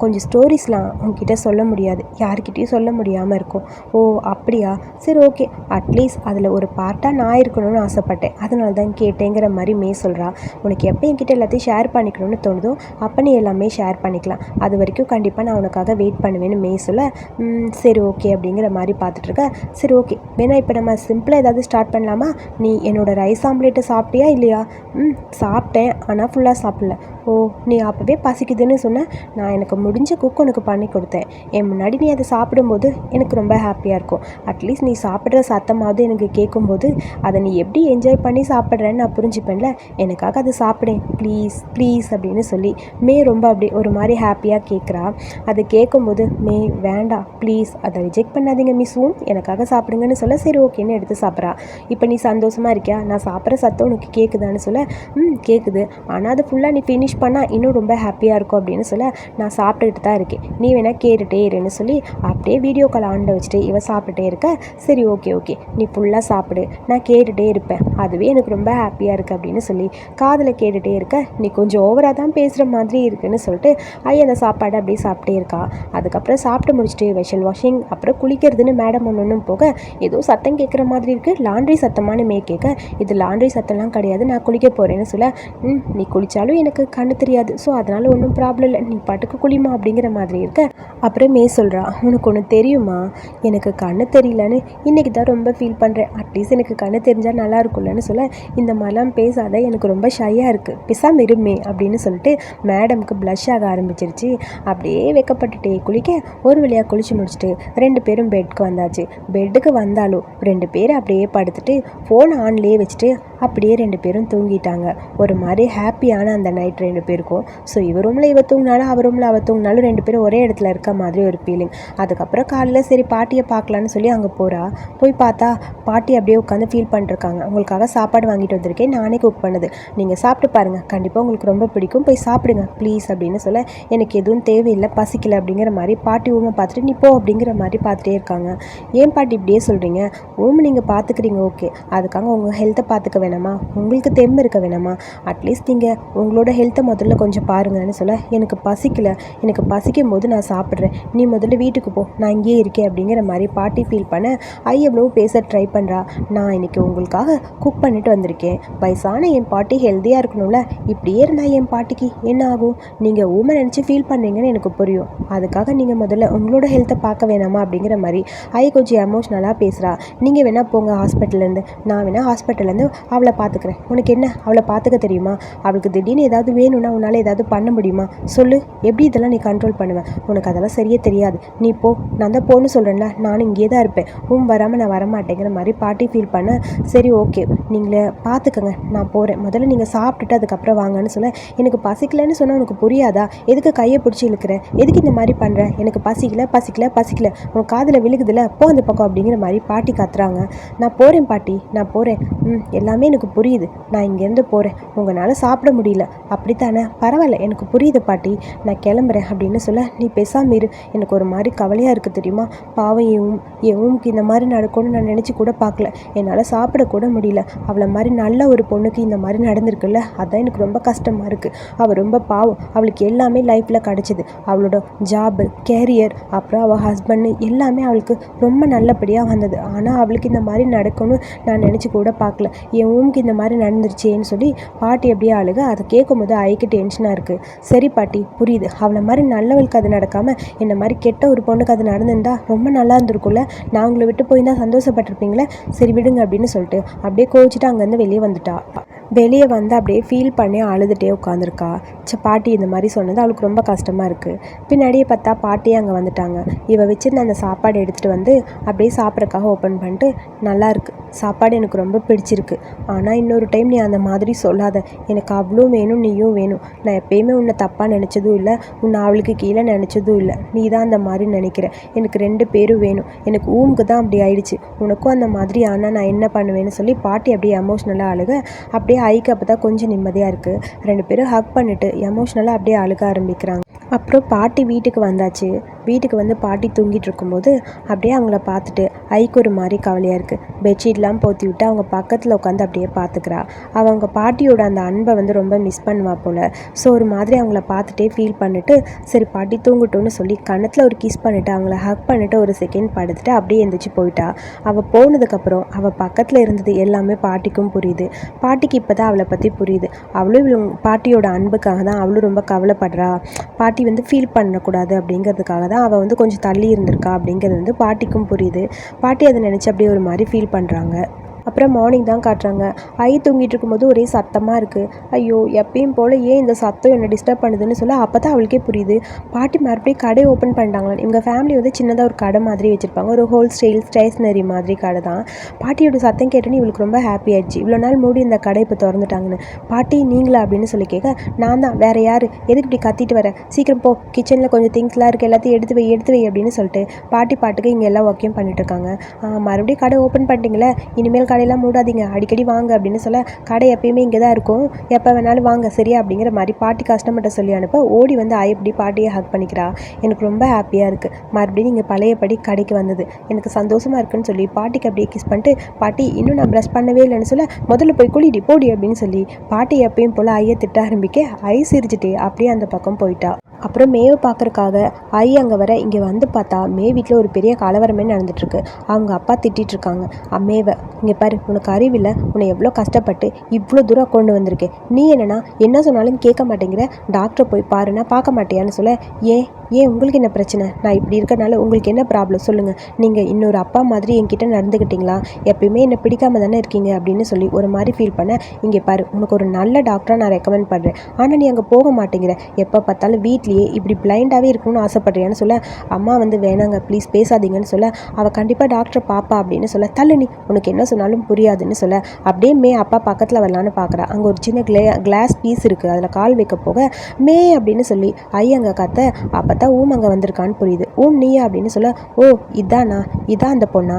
கொஞ்சம் ஸ்டோரிஸ்லாம் உன்கிட்ட சொல்ல முடியாது, யார்கிட்டையும் சொல்ல முடியாமல் இருக்கும். ஓ அப்படியா, சரி ஓகே, அட்லீஸ்ட் அதில் ஒரு பார்ட்டாக நான் இருக்கணும்னு ஆசைப்பட்டேன், அதனால தான் கேட்டேங்கிற மாதிரி மே சொல்கிறா. உனக்கு எப்போ என்கிட்ட எல்லாத்தையும் ஷேர் பண்ணிக்கணும்னு தோணுதோ அப்போ நீ எல்லாமே ஷேர் பண்ணிக்கலாம், அது வரைக்கும் கண்டிப்பாக நான் உனக்காக வெயிட் பண்ணுவேன்னு மே சொல்ல, சரி ஓகே அப்படிங்கிற மாதிரி பார்த்துட்ருக்க. சரி ஓகே, வேணா இப்போ நம்ம சிம்பிளாக ஏதாவது ஸ்டார்ட் பண்ணலாமா? நீ என்னோடய ரைஸ் ஆம்லேட்டை சாப்பிட்டியா இல்லையா? சாப்பிட்டேன், ஆனால் ஃபுல்லாக சாப்பிடல. ஓ நீ அப்போவே பசிக்குதுன்னு சொன்ன, நான் எனக்கு முடிஞ்ச குக் உனக்கு பண்ணி கொடுத்தேன், என் முன்னாடி நீ அதை சாப்பிடும்போது எனக்கு ரொம்ப ஹாப்பியாக இருக்கும். அட்லீஸ்ட் நீ சாப்பிட்ற சத்தமாவது எனக்கு கேட்கும்போது அதை நீ எப்படி என்ஜாய் பண்ணி சாப்பிட்றேன்னு நான் புரிஞ்சுப்பேன்ல, எனக்காக அதை சாப்பிடேன் ப்ளீஸ் ப்ளீஸ் அப்படின்னு சொல்லி மே ரொம்ப அப்படி ஒரு மாதிரி ஹாப்பியாக கேட்குறா. அதை கேட்கும்போது மே வேண்டாம் ப்ளீஸ், அதை ரிஜெக்ட் பண்ணாதீங்க மிஸ்ஸும், எனக்காக சாப்பிடுங்கன்னு சொல்ல, சரி ஓகேன்னு எடுத்து சாப்பிட்றா. இப்போ நீ சந்தோஷமாக இருக்கியா, நான் சாப்பிட்ற சத்தம் உனக்கு கேட்குதான்னு சொல்ல, கேட்குது, ஆனால் அது ஃபுல்லாக நீ ஃபினிஷ் பண்ணால் இன்னும் ரொம்ப ஹாப்பியாக இருக்கும் அப்படின்னு சொல்ல, நான் சாப்பிட்டுக்கிட்டு தான் இருக்கேன், நீ வேணால் கேட்டுகிட்டே இருன்னு சொல்லி அப்படியே வீடியோ கால் ஆன் வச்சுட்டு இவ சாப்பிட்டுட்டே இருக்க. சரி ஓகே ஓகே, நீ ஃபுல்லாக சாப்பிடு, நான் கேட்டுகிட்டே இருப்பேன், அதுவே எனக்கு ரொம்ப ஹாப்பியாக இருக்குது அப்படின்னு சொல்லி காதில் கேட்டுகிட்டே இருக்க, நீ கொஞ்சம் ஓவராக தான் பேசுகிற மாதிரி இருக்குன்னு சொல்லிட்டு அந்த சாப்பாடு அப்படியே சாப்பிட்டே இருக்கா. அதுக்கப்புறம் சாப்பிட்டு முடிச்சுட்டு வெஷல் வாஷிங் அப்புறம் குளிக்கிறதுன்னு மேடம் ஒன்று போக, ஏதோ சத்தம் கேட்குற மாதிரி இருக்குது, லாண்ட்ரி சத்தமான மே கேட்க, இது லாண்ட்ரி சத்தம்லாம் கிடையாது, நான் குளிக்க போகிறேன்னு சொல்ல, நீ குளித்தாலும் எனக்கு கண்ணு தெரியாது, ஸோ அதனால் ஒன்றும் ப்ராப்ளம் இல்லை, நீ பாட்டுக்கு குளிமா அப்படிங்கிற மாதிரி இருக்க. அப்புறம் மே சொல்கிறா, உனக்கு ஒன்று தெரியுமா, எனக்கு கண்ணு தெரியலன்னு இன்றைக்கி தான் ரொம்ப ஃபீல் பண்ணுறேன், அட்லீஸ்ட் எனக்கு கண்ணு தெரிஞ்சால் நல்லா இருக்கும்லன்னு சொல்ல, இந்த மாதிரிலாம் பேசாத, எனக்கு ரொம்ப ஷையாக இருக்குது, பிசாம இருமே அப்படின்னு சொல்லிட்டு மேடம்க்கு ப்ளஷ் ஆக ஆரம்பிச்சிருச்சு. அப்படியே வைக்கப்பட்டுட்டே குளிக்க ஒரு வழியாக குளிச்சு முடிச்சுட்டு 2 பேரும் பெட்டுக்கு வந்தாச்சு. பெட்டுக்கு வந்தாலும் 2 பேர் அப்படியே படுத்துட்டு ஃபோன் ஆன்லேயே வச்சுட்டு அப்படியே 2 பேரும் தூங்கிட்டாங்க. ஒரு மாதிரி ஹாப்பியான அந்த நைட் 2 பேருக்கும். ஸோ இவ ரூமில் இவ தூங்கினாலும் அவ ரூமில் அவள் தூங்கினாலும் 2 பேரும் ஒரே இடத்துல இருக்க மாதிரி ஒரு ஃபீலிங். அதுக்கப்புறம் காலையில் சரி பாட்டியை பார்க்கலான்னு சொல்லி அங்கே போகிறா. போய் பார்த்தா பாட்டி அப்படியே உட்காந்து ஃபீல் பண்ணிருக்காங்க. உங்களுக்காக சாப்பாடு வாங்கிட்டு வந்திருக்கேன், நானே குக் பண்ணுது, நீங்கள் சாப்பிட்டு பாருங்கள், கண்டிப்பாக உங்களுக்கு ரொம்ப பிடிக்கும், போய் சாப்பிடுங்க ப்ளீஸ் அப்படின்னு சொல்ல, எனக்கு எதுவும் தேவையில்லை, பசிக்கல அப்படிங்கிற மாதிரி பாட்டி ஊமை பார்த்துட்டு நீ போ அப்படிங்கிற மாதிரி பார்த்துட்டே இருக்காங்க. ஏன் பாட்டி இப்படியே சொல்கிறீங்க, ஊமை நீங்கள் பார்த்துக்கிறீங்க ஓகே, அதுக்காக உங்கள் ஹெல்த்தை பார்த்துக்க வேணாமா, உங்களுக்கு தெம்பு இருக்க வேணாமா, அட்லீஸ்ட் நீங்கள் உங்களோட ஹெல்த்தை முதல்ல கொஞ்சம் பாருங்கன்னு சொல்ல, எனக்கு பசிக்கல, எனக்கு பசிக்கும் போது நான் சாப்பிட்றேன், நீ முதல்ல வீட்டுக்கு போ, நான் இங்கேயே இருக்கேன் அப்படிங்கிற மாதிரி பாட்டி ஃபீல் பண்ண எவ்வளோ பேச ட்ரை பண்ணுறா. நான் இன்றைக்கி உங்களுக்காக குக் பண்ணிட்டு வந்திருக்கேன், வயசான என் பாட்டி ஹெல்த்தியாக இருக்கணும்ல, இப்படியே இருந்தால் என் பாட்டிக்கு என்ன ஆகும், நீங்கள் ஊமை நினச்சி ஃபீல் பண்ணுறீங்கன்னு எனக்கு புரியும், அதுக்காக நீங்கள் முதல்ல உங்களோட ஹெல்த்தை பார்க்க வேணாமா அப்படிங்கிற மாதிரி கொஞ்சம் எமோஷ்னலாக பேசுகிறா. நீங்கள் வேணால் போங்க ஹாஸ்பிட்டல்லேருந்து, நான் வேணால் ஹாஸ்பிட்டல்லேருந்து அவளை பார்த்துக்கிறேன், உனக்கு என்ன அவளை பார்த்துக்க தெரியுமா, அவளுக்கு திடீர்னு ஏதாவது வேணும்னா உன்னால் ஏதாவது பண்ண முடியுமா சொல்லு, எப்படி இதெல்லாம் நீ கண்ட்ரோல் பண்ணுவேன், உனக்கு அதெல்லாம் சரியே தெரியாது, நீ போ, நான் தான் போன்னு சொல்கிறேன்ல, நானும் இங்கே தான் இருப்பேன், வராமல் நான் வரமாட்டேங்கிற மாதிரி பாட்டி ஃபீல் பண்ண, சரி ஓகே நீங்களே பார்த்துக்கங்க, நான் போகிறேன், முதல்ல நீங்கள் சாப்பிட்டுட்டு அதுக்கப்புறம் வாங்கன்னு சொல்ல, எனக்கு பசிக்கலன்னு சொன்னால் உனக்கு புரியாதா, எதுக்கு கையை பிடிச்சி இழுக்கிறேன், எதுக்கு இந்த மாதிரி பண்ணுறேன், எனக்கு பசிக்கல பசிக்கல பசிக்கல, உன் காதில் விழுகுதில்ல, போ அந்த பக்கம் அப்படிங்கிற மாதிரி பாட்டி கத்துறாங்க. நான் போகிறேன் பாட்டி, நான் போகிறேன், எல்லாமே எனக்கு புரியுது, நான் இங்கேருந்து போகிறேன், உங்களால் சாப்பிட முடியல அப்படித்தானே, பரவாயில்ல எனக்கு புரியுது பாட்டி, நான் கிளம்புறேன் அப்படின்னு சொல்ல, நீ பேசாமல் இரு, எனக்கு ஒரு மாதிரி கவலையாக இருக்குது தெரியுமா, பாவம் என் ஊமுக்கு இந்த மாதிரி நடக்கும்னு நான் நினச்சி கூட பார்க்கல, என்னால் சாப்பிடக்கூட முடியல, அவளை மாதிரி நல்ல ஒரு பொண்ணுக்கு இந்த மாதிரி நடந்திருக்குல்ல, அதான் எனக்கு ரொம்ப கஷ்டமாக இருக்குது, அவள் ரொம்ப பாவம், அவளுக்கு எல்லாமே லைஃப்பில் கிடச்சிது, அவளோட ஜாபு கேரியர் அப்புறம் அவள் ஹஸ்பண்டு எல்லாமே அவளுக்கு ரொம்ப நல்லபடியாக வந்தது, ஆனால் அவளுக்கு இந்த மாதிரி நடக்கும்னு நான் நினச்சி கூட பார்க்கல, என் ஊமுக்கு இந்த மாதிரி நடந்துருச்சேன்னு சொல்லி பாட்டி அப்படியே அழுக. அதை கேட்கும் போது ஐக்கு டென்ஷனாக இருக்குது. சரி பாட்டி புரியுது, அவளை மாதிரி நல்லவளுக்கு அது நடக்காமல் என்ன மாதிரி கெட்ட ஒரு பொண்ணுக்கு அது நடந்திருந்தா ரொம்ப நல்லா இருந்திருக்கும்ல, நான் உங்களை விட்டு போயிருந்தால் சந்தோஷப்பட்டிருப்பீங்களே, சரி விடுங்க அப்படின்னு சொல்லிட்டு அப்படியே கோச்சிட்டு அங்கேருந்து வெளியே வந்துட்டா. வெளியே வந்து அப்படியே ஃபீல் பண்ணி அழுதுகிட்டே உட்காந்துருக்கா. பாட்டி இந்த மாதிரி சொன்னது அவளுக்கு ரொம்ப கஷ்டமாக இருக்குது. பின்னாடியே பார்த்தா பாட்டியே அங்கே வந்துட்டாங்க. வச்சிருந்த அந்த சாப்பாடு எடுத்துகிட்டு வந்து அப்படியே சாப்பிட்றதுக்காக ஓப்பன் பண்ணிட்டு, நல்லா இருக்குது சாப்பாடு, எனக்கு ரொம்ப பிடிச்சிருக்கு. ஆனால் இன்னொரு டைம் நீ அந்த மாதிரி சொல்லாத. எனக்கு அவ்வளோ வேணும், நீயும் வேணும். நான் எப்பயுமே உன்னை தப்பாக நினச்சதும் இல்லை, உன்னை அவளுக்கு கீழே நினச்சதும் இல்லை. நீ தான் அந்த மாதிரி நினைக்கிற. எனக்கு 2 பேரும் வேணும். எனக்கு ஊமுக்கு தான் அப்படி ஆயிடுச்சு. உனக்கும் அந்த மாதிரி ஆனால் நான் என்ன பண்ணுவேன்னு சொல்லி பாட்டி அப்படியே எமோஷ்னலாக அழுக. அப்படியே ஐக்கு அப்போ தான் கொஞ்சம் நிம்மதியாக இருக்குது. 2 பேரும் ஹக் பண்ணிவிட்டு எமோஷ்னலாக அப்படியே அழுக ஆரம்பிக்கிறாங்க. அப்புறம் பாட்டி வீட்டுக்கு வந்தாச்சு. வீட்டுக்கு வந்து பாட்டி தூங்கிட்டு இருக்கும்போது அப்படியே அவங்கள பார்த்துட்டு ஐக்கு ஒரு மாதிரி கவலையாக இருக்குது. பெட்ஷீட்லாம் போற்றி விட்டு அவங்க பக்கத்தில் உட்காந்து அப்படியே பார்த்துக்கிறா. அவங்க பாட்டியோட அந்த அன்பை வந்து ரொம்ப மிஸ் பண்ணுவா போல். ஸோ ஒரு மாதிரி அவங்கள பார்த்துட்டே ஃபீல் பண்ணிவிட்டு, சரி பாட்டி தூங்கட்டும்னு சொல்லி கன்னத்தில் ஒரு கிஸ் பண்ணிவிட்டு அவங்கள ஹக் பண்ணிவிட்டு ஒரு செகண்ட் படுத்துட்டு அப்படியே எழுந்திரிச்சு போயிட்டா. அவள் போனதுக்கப்புறம் அவள் பக்கத்தில் இருந்தது எல்லாமே பாட்டிக்கும் புரியுது. பாட்டிக்கு இப்போ தான் அவளை பற்றி புரியுது. அவளும் பாட்டியோட அன்புக்காக தான் அவளும் ரொம்ப கவலைப்படுறா. பாட்டி வந்து ஃபீல் பண்ணக்கூடாது அப்படிங்கிறதுக்காக தான் அவள் வந்து கொஞ்சம் தள்ளி இருந்திருக்கா அப்படிங்கிறது வந்து பாட்டிக்கும் புரியுது. பாட்டி அதை நினச்சி அப்படியே ஒரு மாதிரி ஃபீல் பண்ணுறாங்க. அப்புறம் மார்னிங் தான் காட்டுறாங்க. தூங்கிட்டு இருக்கும்போது ஒரே சத்தமாக இருக்குது. ஐயோ, எப்பயும் போல் ஏன் இந்த சத்தம் என்னை டிஸ்டர்ப் பண்ணுதுன்னு சொல்ல அப்போ தான் அவளுக்கே புரியுது. பாட்டி மறுபடியும் கடை ஓப்பன் பண்ணிட்டாங்களா. எங்கள் ஃபேமிலி வந்து சின்னதாக ஒரு கடை மாதிரி வச்சுருப்பாங்க. ஒரு ஹோல்சேல் ஸ்டேஷ்னரி மாதிரி கடை தான். பாட்டியோட சத்தம் கேட்டோன்னு இவளுக்கு ரொம்ப ஹாப்பி ஆயிடுச்சு. இவ்வளோ நாள் மூடி இந்த கடை இப்போ திறந்துட்டாங்கன்னு. பாட்டி நீங்களா அப்படின்னு சொல்லி கேட்க, நான் தான், வேறு யார், எதுக்கு இப்படி கத்திட்டு வர, சீக்கிரம் போ, கிச்சனில் கொஞ்சம் திங்ஸ்லாம் இருக்குது, எல்லாத்தையும் எடுத்து வை அப்படின்னு சொல்லிட்டு பாட்டி பாட்டுக்கு இங்கே எல்லாம் ஒர்க்கையும் பண்ணிட்டு இருக்காங்க. மறுபடியும் கடை ஓப்பன் பண்ணிட்டீங்களே, இனிமேல் கடையெல்லாம் மூடாதீங்க, அடிக்கடி வாங்க அப்படின்னு சொல்ல, கடை எப்பயுமே இங்கே தான் இருக்கும், எப்போ வேணாலும் வாங்க சரியா அப்படிங்கிற மாதிரி பாட்டி கஸ்டமர்கிட்ட சொல்லி அனுப்ப ஓடி வந்து எப்படி பாட்டியை ஹக் பண்ணிக்கிறா. எனக்கு ரொம்ப ஹாப்பியாக இருக்குது, மறுபடியும் நீங்கள் பழையபடி கடைக்கு வந்தது எனக்கு சந்தோஷமாக இருக்குன்னு சொல்லி பாட்டிக்கு அப்படியே கிஸ் பண்ணிட்டு, பாட்டி இன்னும் நான் ப்ரஷ் பண்ணவே இல்லைன்னு சொல்ல, முதல்ல போய் குளிடி போடி அப்படின்னு சொல்லி பாட்டி எப்பயும் போல் ஐயை திட்ட ஆரம்பிக்க சிரிச்சுட்டே அப்படியே அந்த பக்கம் போயிட்டா. அப்புறம் மேவை பார்க்குறக்காக அங்கே வர இங்கே வந்து பார்த்தா மே வீட்டில் ஒரு பெரிய கலவரமே நடந்துட்டுருக்கு. அவங்க அப்பா திட்டிருக்காங்க. மேவை, இங்கே பாரு, உனக்கு அறிவில்லை, உன்னை எவ்வளோ கஷ்டப்பட்டு இவ்வளோ தூரம் கொண்டு வந்திருக்கேன், நீ என்னன்னா என்ன சொன்னாலும் கேட்க மாட்டேங்கிற, டாக்டரை போய் பாருன்னா பார்க்க மாட்டேயான்னு சொல்ல, ஏன் உங்களுக்கு என்ன பிரச்சனை, நான் இப்படி இருக்கனால உங்களுக்கு என்ன ப்ராப்ளம் சொல்லுங்கள், நீங்கள் இன்னொரு அப்பா மாதிரி என்கிட்ட நடந்துக்கிட்டீங்களா, எப்பயுமே என்னை பிடிக்காம தானே இருக்கீங்க அப்படின்னு சொல்லி ஒரு மாதிரி ஃபீல் பண்ண, இங்கே பாரு, உனக்கு ஒரு நல்ல டாக்டராக நான் ரெக்கமெண்ட் பண்ணுறேன், ஆனால் நீ அங்கே போக மாட்டேங்கிற, எப்போ பார்த்தாலும் வீட்லேயே இப்படி பிளைண்டாகவே இருக்கணும்னு ஆசைப்படுறியான்னு சொல்ல, அம்மா வந்து வேணாங்க ப்ளீஸ் பேசாதீங்கன்னு சொல்ல, அவள் கண்டிப்பாக டாக்டரை பாப்பா அப்படின்னு சொல்ல, தள்ளு நீ, உனக்கு என்ன சொன்னாலும் புரியாதுன்னு சொல்ல, அப்படியே மே அப்பா பக்கத்தில் வரலான்னு பார்க்குறா. அங்கே ஒரு சின்ன கிளாஸ் பீஸ் இருக்குது, அதில் கால் வைக்க போக மே அப்படின்னு சொல்லி அங்கே கத்த, அப்போ தான் அங்கே வந்திருக்கான்னு புரியுது. நீயா அப்படின்னு சொல்ல, ஓ இதானா, இதான் அந்த பொண்ணா,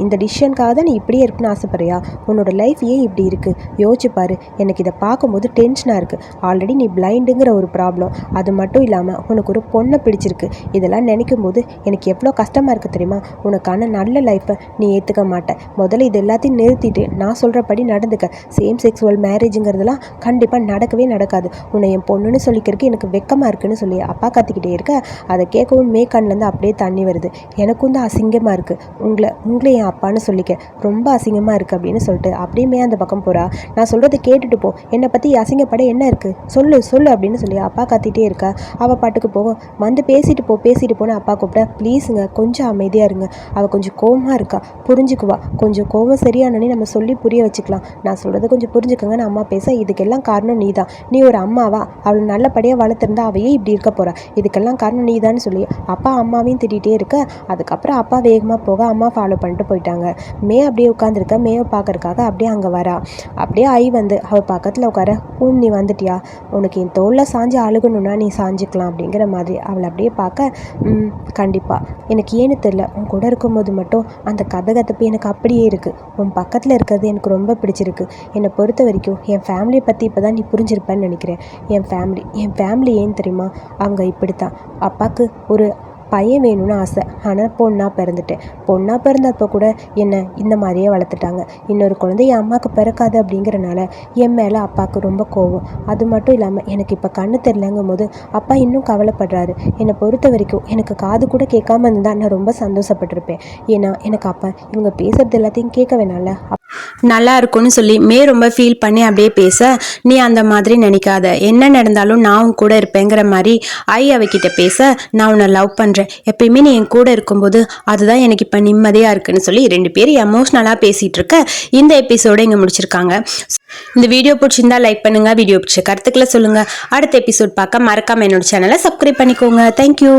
இந்த டிசிஷனுக்காக தான் நீ இப்படியே இருக்குன்னு ஆசைப்படுறியா, உன்னோட லைஃப் ஏன் இப்படி இருக்குது, யோசிச்சு பாரு, எனக்கு இதை பார்க்கும்போது டென்ஷனாக இருக்குது, ஆல்ரெடி நீ பிளைண்டுங்கிற ஒரு ப்ராப்ளம், அது மட்டும் இல்லாமல் உனக்கு ஒரு பொண்ணை பிடிச்சிருக்கு, இதெல்லாம் நினைக்கும் போது எனக்கு எவ்வளோ கஷ்டமாக இருக்குது தெரியுமா, உனக்கான நல்ல லைஃப்பை நீ ஏற்றுக்க மாட்டேன், முதல்ல இது எல்லாத்தையும் நிறுத்திட்டு நான் சொல்கிறபடி நடந்துக்க, சேம் செக்ஸுவல் மேரேஜுங்கிறதுலாம் கண்டிப்பாக நடக்கவே நடக்காது, உன்னை என் பொண்ணுன்னு சொல்லிக்கிறதுக்கு எனக்கு வெக்கமாக இருக்குன்னு சொல்லி அப்பா கத்திக்கிட்டே இருக்க, அதை கேட்கவும் மேக்கண்லேருந்து அப்படியே தண்ணி வருது. எனக்கும் தான் அசிங்கமாக இருக்குது, உங்களை என் அப்பான்னு சொல்லிக்க ரொம்ப அசிங்கமாக இருக்குது அப்படின்னு சொல்லிட்டு அப்படியே அந்த பக்கம் போகிறா. நான் சொல்கிறத கேட்டுட்டு போ, என்னை பற்றி அசிங்கப்பட என்ன இருக்குது, சொல்லு அப்படின்னு சொல்லி அப்பா கத்திட்டே இருக்கா. அவள் பாட்டுக்கு போக, வந்து பேசிட்டு போன்னு அப்பா கூப்பிட்டா, ப்ளீஸுங்க கொஞ்சம் அமைதியாக இருங்க, அவள் கொஞ்சம் கோவமாக இருக்கா, புரிஞ்சுக்குவா, கொஞ்சம் கோவம் சரியானே நம்ம சொல்லி புரிய வச்சுக்கலாம், நான் சொல்கிறத கொஞ்சம் புரிஞ்சுக்கங்கன்னு அம்மா பேச, இதுக்கெல்லாம் காரணம் நீ தான், நீ ஒரு அம்மாவா, அவளை நல்லபடியாக வளர்த்துருந்தா அவையே இப்படி இருக்க போகிறா, இதுக்கெல்லாம் காரணம் நீ தான் சொல்லி அப்பா அம்மாவையும் திட்டிகிட்டே இருக்க, அதுக்கப்புறம் அப்பா வேகமாக போக அம்மா ஃபாலோ பண்ணிட்டு போயிட்டாங்க. மே அப்படியே உட்காந்துருக்க, மேவை பார்க்கறதுக்காக அப்படியே அங்கே வரா. அப்படியே வந்து அவள் பக்கத்தில் உட்கார, நீ வந்துட்டியா, உனக்கு என் தோளில் சாஞ்சு அழுகணுன்னா நீ சாஞ்சிக்கலாம் அப்படிங்கிற மாதிரி அவளை அப்படியே பார்க்க, கண்டிப்பாக எனக்கு ஏன்னு தெரில, உன் கூட இருக்கும்போது மட்டும் அந்த கதகதப்பு எனக்கு அப்படியே இருக்குது, உன் பக்கத்தில் இருக்கிறது எனக்கு ரொம்ப பிடிச்சிருக்கு, என்னை பொறுத்த வரைக்கும் என் ஃபேமிலியை பற்றி இப்போ தான் நீ புரிஞ்சிருப்பேன்னு நினைக்கிறேன். என் ஃபேமிலி ஏன்னு தெரியுமா, அவங்க இப்படி தான், அப்பாவுக்கு ஒரு பையன் வேணும்னு ஆசை, ஆனால் பொண்ணாக பிறந்தப்போ கூட என்னை இந்த மாதிரியே வளர்த்துட்டாங்க, இன்னொரு குழந்தை என் அம்மாவுக்கு பிறக்காது அப்படிங்கிறனால என் மேலே அப்பாவுக்கு ரொம்ப கோவம், அது மட்டும் இல்லாமல் எனக்கு இப்போ கண்ணு தெரிலங்கும் போது அப்பா இன்னும் கவலைப்படுறாரு, என்னை பொறுத்த வரைக்கும் எனக்கு காது கூட கேட்காம இருந்தால் நான் ரொம்ப சந்தோஷப்பட்டிருப்பேன், ஏன்னா எனக்கு அப்பா இவங்க பேசுகிறது எல்லாத்தையும் கேட்க வேணாம்ல. நல்லா இருக்கும்னு சொல்லி ரொம்ப ஃபீல் பண்ணி அப்படியே பேச, நீ அந்த மாதிரி நினைக்காத, என்ன நடந்தாலும் நான் உன் கூட இருப்பேங்கிற மாதிரி அவகிட்ட பேச, நான் உன்னை லவ் பண்ணுறேன், எப்பயுமே நீ என் கூட இருக்கும்போது அதுதான் எனக்கு இப்போ நிம்மதியாக இருக்குன்னு சொல்லி 2 பேரும் எமோஷ்னலாக பேசிகிட்டு இருக்க இந்த எபிசோட இங்கே முடிச்சிருக்காங்க. இந்த வீடியோ பிடிச்சிருந்தா லைக் பண்ணுங்க, வீடியோ பிடிச்ச கருத்துக்களை சொல்லுங்க. அடுத்த எபிசோட் பார்க்க மறக்காம என்னோட சேனலை சப்ஸ்கிரைப் பண்ணிக்கோங்க. தேங்க்யூ.